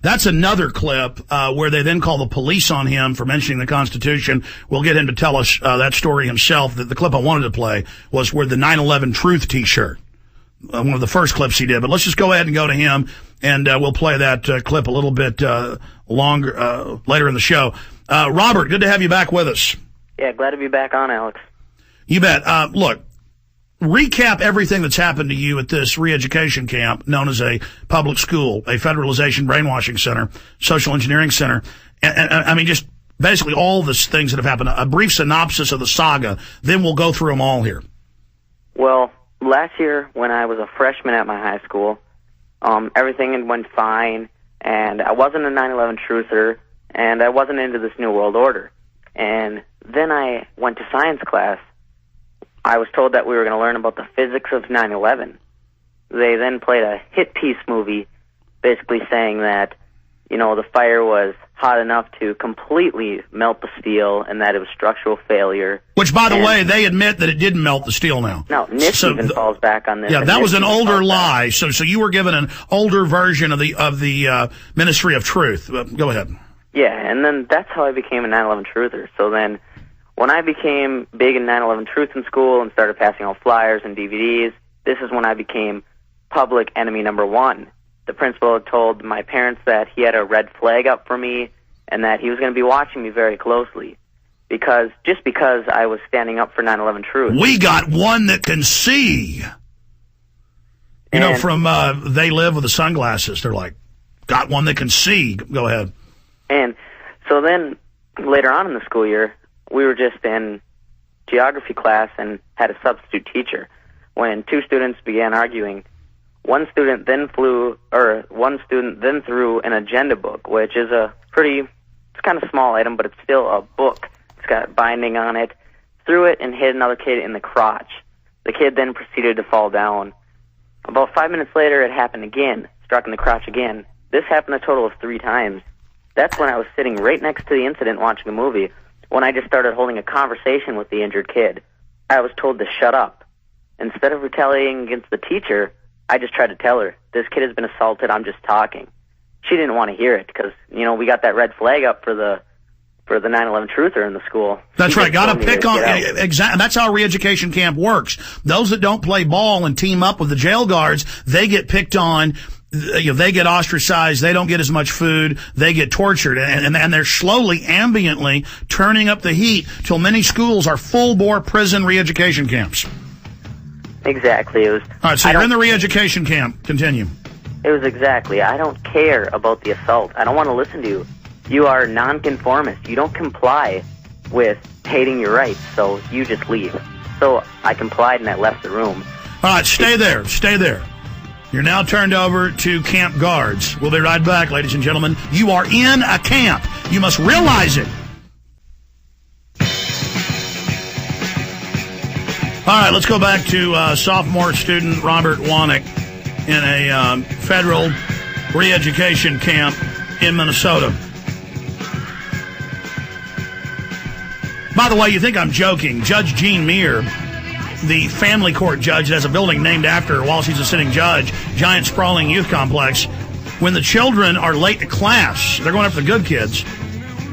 That's another clip where they then call the police on him for mentioning the Constitution. We'll get him to tell us that story himself. The clip I wanted to play was where the 9/11 Truth T-shirt, one of the first clips he did. But let's just go ahead and go to him, and we'll play that clip a little bit longer later in the show. Robert, good to have you back with us. Yeah, glad to be back on, Alex. You bet. Look, recap everything that's happened to you at this re-education camp known as a public school, a federalization brainwashing center, social engineering center. And I mean, just basically all the things that have happened. A brief synopsis of the saga, then we'll go through them all here. Well, last year when I was a freshman at my high school, everything went fine, and I wasn't a 9/11 truther, and I wasn't into this New World Order. And then I went to science class. I was told that we were going to learn about the physics of 9/11. They then played a hit piece movie basically saying that, you know, the fire was hot enough to completely melt the steel and that it was structural failure. Which, by the way, they admit that it didn't melt the steel now. No, NIST even falls back on this. Yeah, that was an older lie. So you were given an older version of the Ministry of Truth. Go ahead. Yeah, and then that's how I became a 9/11 truther. So then when I became big in 9/11 truth in school and started passing out flyers and DVDs, this is when I became public enemy number one. The principal had told my parents that he had a red flag up for me and that he was going to be watching me very closely because I was standing up for 9/11 truth. We got one that can see. You know, from They Live with the sunglasses. They're like, got one that can see. Go ahead. And so then later on in the school year, we were just in geography class and had a substitute teacher. When two students began arguing, one student then threw an agenda book, which is it's kind of small item, but it's still a book. It's got binding on it. Threw it and hit another kid in the crotch. The kid then proceeded to fall down. About 5 minutes later, it happened again, struck in the crotch again. This happened a total of 3 times. That's when I was sitting right next to the incident watching a movie, when I just started holding a conversation with the injured kid. I was told to shut up. Instead of retaliating against the teacher, I just tried to tell her, this kid has been assaulted, I'm just talking. She didn't want to hear it because, you know, we got that red flag up for the 9/11 truther in the school. That's right. Got to pick on, exactly. That's how re-education camp works. Those that don't play ball and team up with the jail guards, they get picked on. You know, they get ostracized, they don't get as much food, they get tortured, and they're slowly, ambiently turning up the heat till many schools are full-bore prison re-education camps. Exactly. It was. All right, so you're in the re-education camp. Continue. It was exactly. I don't care about the assault. I don't want to listen to you. You are nonconformist. You don't comply with hating your rights, so you just leave. So I complied and I left the room. All right, stay there. Stay there. You're now turned over to camp guards. We'll be right back, ladies and gentlemen. You are in a camp. You must realize it. All right, let's go back to sophomore student Robert Wanek in a federal re-education camp in Minnesota. By the way, you think I'm joking. Judge Jean Muir, the family court judge that has a building named after her while she's a sitting judge, giant sprawling youth complex. When the children are late to class, they're going after the good kids,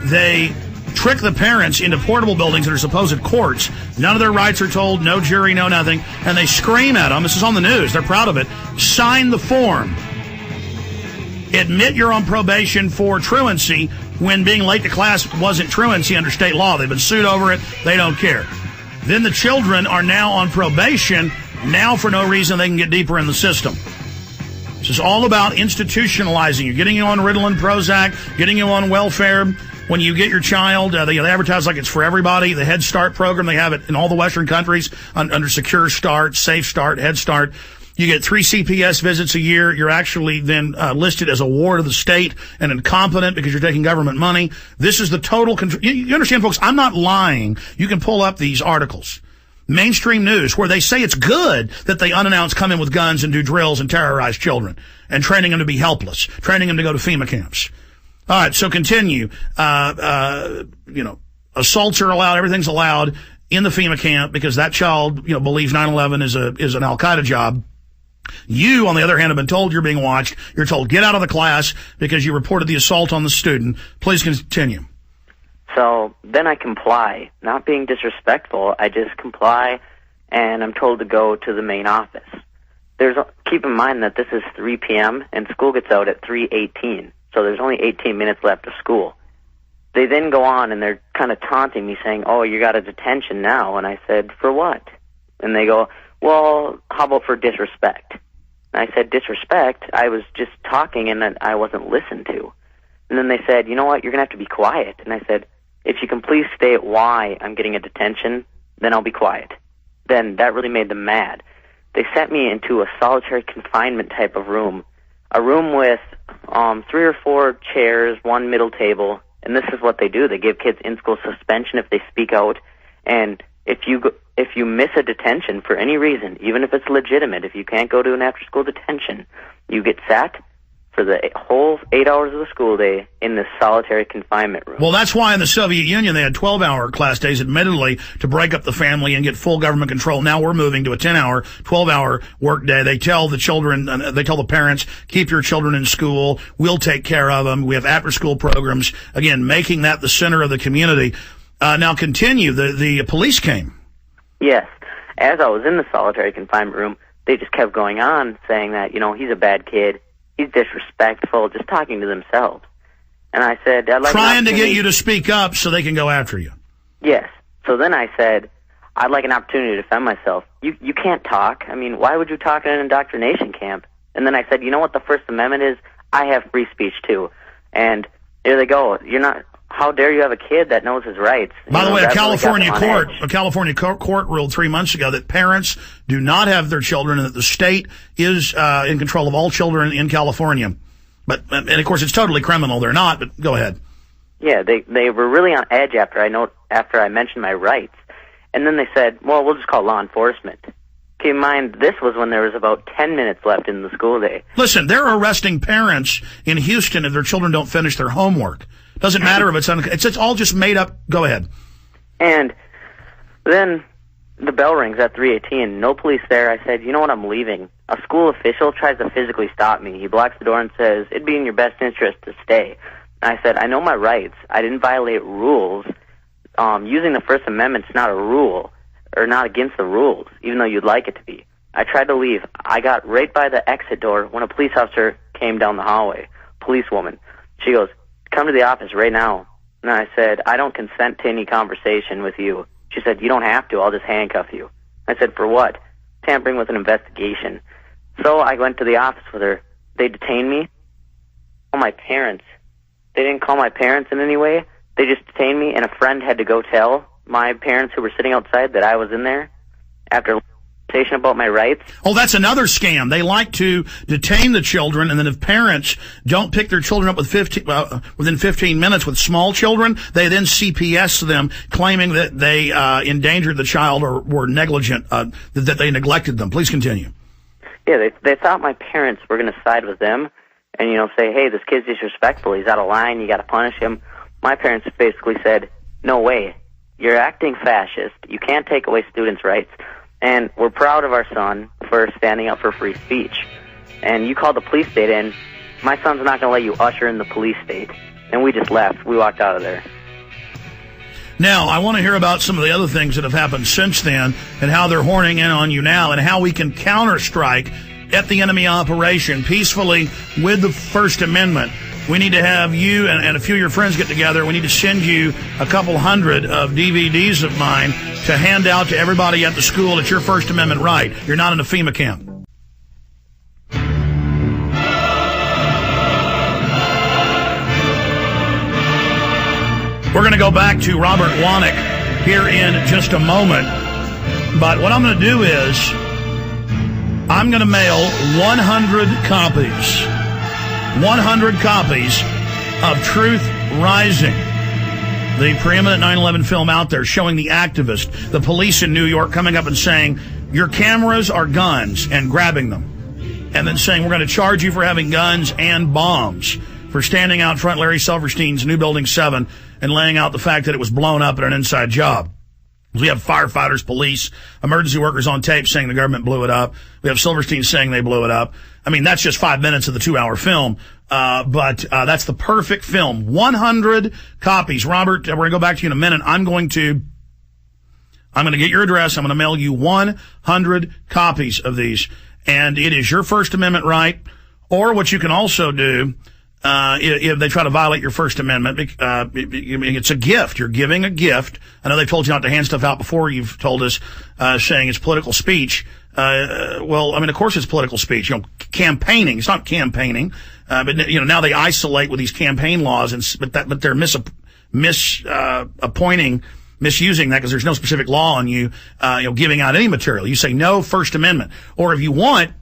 they trick the parents into portable buildings that are supposed courts. None of their rights are told, no jury, no nothing, and they scream at them. This is on the news. They're proud of it. Sign the form. Admit you're on probation for truancy when being late to class wasn't truancy under state law. They've been sued over it. They don't care. Then the children are now on probation. Now, for no reason, they can get deeper in the system. This is all about institutionalizing you, getting you on Ritalin, Prozac, getting you on welfare. When you get your child, they advertise like it's for everybody. The Head Start program, they have it in all the Western countries under Secure Start, Safe Start, Head Start. You get 3 CPS visits a year. You're actually then listed as a ward of the state and incompetent because you're taking government money. This is the total control. You understand, folks, I'm not lying. You can pull up these articles. Mainstream news where they say it's good that they unannounced come in with guns and do drills and terrorize children and training them to be helpless, training them to go to FEMA camps. All right, so continue. Assaults are allowed. Everything's allowed in the FEMA camp because that child, believes 9/11 is an Al-Qaeda job. You, on the other hand, have been told you're being watched. You're told, get out of the class because you reported the assault on the student. Please continue. So then I comply, not being disrespectful. I just comply, and I'm told to go to the main office. Keep in mind that this is 3 p.m., and school gets out at 3:18, so there's only 18 minutes left of school. They then go on, and they're kind of taunting me, saying, oh, you got a detention now. And I said, for what? And they go, well, how about for disrespect? And I said, disrespect? I was just talking, and I wasn't listened to. And then they said, you know what, you're going to have to be quiet. And I said, if you can please state why I'm getting a detention, then I'll be quiet. Then that really made them mad. They sent me into a solitary confinement type of room, a room with 3 or 4 chairs, 1 middle table, and this is what they do. They give kids in-school suspension if they speak out, and if you miss a detention for any reason, even if it's legitimate, if you can't go to an after-school detention, you get sat for the whole 8 hours of the school day in this solitary confinement room. Well, that's why in the Soviet Union they had 12-hour class days, admittedly, to break up the family and get full government control. Now we're moving to a 10-hour, 12-hour work day. They tell the children, they tell the parents, keep your children in school. We'll take care of them. We have after-school programs. Again, making that the center of the community. Now continue. The police came. Yes. As I was in the solitary confinement room, they just kept going on saying that, he's a bad kid. He's disrespectful, just talking to themselves. And I said, I'd like trying to get you to speak up so they can go after you. Yes. So then I said, I'd like an opportunity to defend myself. You can't talk. I mean, why would you talk in an indoctrination camp? And then I said, you know what the First Amendment is? I have free speech too. And here they go. How dare you have a kid that knows his rights? By the way, a California court ruled 3 months ago that parents do not have their children and that the state is in control of all children in California. And of course, it's totally criminal. They're not, but go ahead. Yeah, they were really on edge after I mentioned my rights. And then they said, well, we'll just call law enforcement. Keep in mind, this was when there was about 10 minutes left in the school day. Listen, they're arresting parents in Houston if their children don't finish their homework. Doesn't matter if it's all just made up. Go ahead. And then the bell rings at 3:18. No police there. I said, you know what, I'm leaving. A school official tries to physically stop me. He blocks the door and says, it'd be in your best interest to stay. And I said, I know my rights. I didn't violate rules. Using the First Amendment's not a rule, or not against the rules, even though you'd like it to be. I tried to leave. I got right by the exit door when a police officer came down the hallway. Policewoman. She goes, come to the office right now. And I said, I don't consent to any conversation with you. She said, you don't have to. I'll just handcuff you. I said, for what? Tampering with an investigation. So I went to the office with her. They detained me. Call my parents. They didn't call my parents in any way. They just detained me, and a friend had to go tell my parents who were sitting outside that I was in there after about my rights. Oh, that's another scam. They like to detain the children, and then if parents don't pick their children up within 15 minutes with small children, they then CPS them, claiming that they endangered the child or were negligent, that they neglected them. Please continue. Yeah, they thought my parents were going to side with them and, say, hey, this kid's disrespectful. He's out of line. You got to punish him. My parents basically said, no way. You're acting fascist. You can't take away students' rights. And we're proud of our son for standing up for free speech. And you called the police state in. My son's not going to let you usher in the police state. And we just left. We walked out of there. Now, I want to hear about some of the other things that have happened since then and how they're horning in on you now and how we can counter-strike at the enemy operation peacefully with the First Amendment. We need to have you and a few of your friends get together. We need to send you a couple hundred of DVDs of mine to hand out to everybody at the school. It's your First Amendment right. You're not in a FEMA camp. We're going to go back to Robert Wanek here in just a moment. But what I'm going to do is I'm going to mail 100 copies. 100 copies of Truth Rising, the preeminent 9/11 film out there showing the activist, the police in New York coming up and saying, your cameras are guns, and grabbing them. And then saying, we're going to charge you for having guns and bombs, for standing out front Larry Silverstein's New Building 7 and laying out the fact that it was blown up at an inside job. We have firefighters, police, emergency workers on tape saying the government blew it up. We have Silverstein saying they blew it up. I mean, that's just 5 minutes of the 2-hour film. But that's the perfect film. 100 copies. Robert, we're going to go back to you in a minute. I'm going to get your address. I'm going to mail you 100 copies of these. And it is your First Amendment right. Or what you can also do, if they try to violate your First Amendment, it's a gift. You're giving a gift. I know they've told you not to hand stuff out before. You've told us, saying it's political speech. Well, I mean, of course it's political speech. You know, campaigning. It's not campaigning. But you know, now they isolate with these campaign laws, but they're misusing that because there's no specific law on you giving out any material. You say no First Amendment. Or if you want, and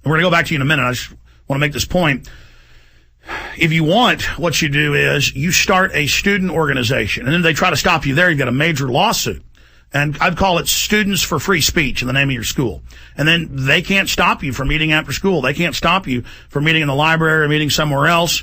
we're going to go back to you in a minute. I just want to make this point. If you want, what you do is you start a student organization, and then they try to stop you there. You've got a major lawsuit. And I'd call it Students for Free Speech in the name of your school. And then they can't stop you from meeting after school. They can't stop you from meeting in the library or meeting somewhere else.